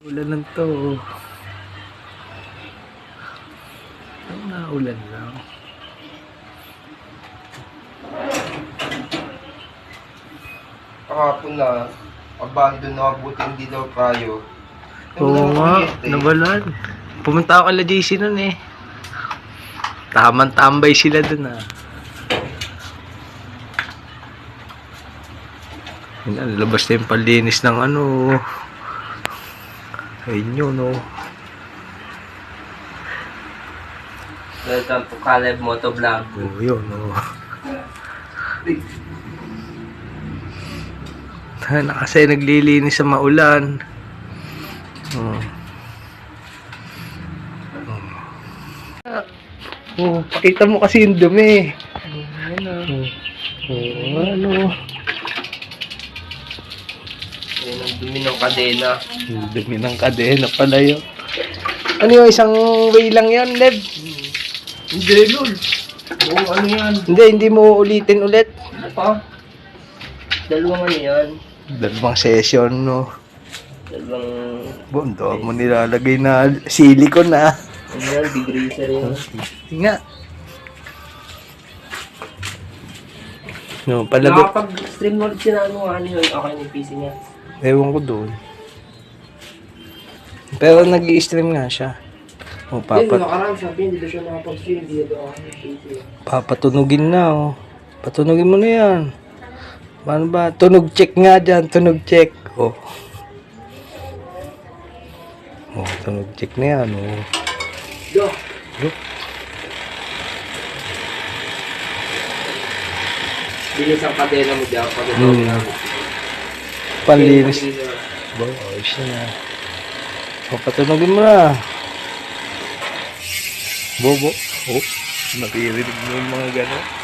Ulan lang to. Ang naulan lang. Kahapon na, abandon na, buti hindi daw tayo. Oo nga, nabalan. Pumunta ako kala JC nun eh. Tamang-tambay sila dun ah. Yan, labas na yung palinis ng ano. Ayun yun oh. Welcome to Caleb Motovlog. Oh, yun oh. Na kasi naglilinis sa maulan. Oh. Oh, pakita mo kasi yung dumi. Ano? Ayun ang dumi ng kadena. Yung dumi ng kadena pala yun. Ano yung isang way lang yun, Lev? Hindi, lol. Oo, ano yan? Hindi mo ulitin ulit. Ano pa? Dalawang ano yan? Dalawang session, no? Dalawang... Bondo mo nilalagay na silicone na. Ano yan? Degreaser yan. Nga. No, palagay. Nakapag-stream mo ulit sila ano yun? Okay na yung PC niya. Ewan ko doon. Pero nag-i-stream nga siya. O, Hindi, nakaraan sabi, hindi na siya nakapag-stream. Hindi na daw ako ng PC. papatunugin na, oh. Patunugin mo na yan. Paano ba? Tunog check nga dyan. Tunog check. Oh. Oh, tunog check na yan, oh. Go! Go. Bilis ang kadena mo dyan. Pagkatawin namin. Panlinis. Boy, ayos na. O, patunogin mo na. Bobo. Oh, naririnig mo yung mga gano'n.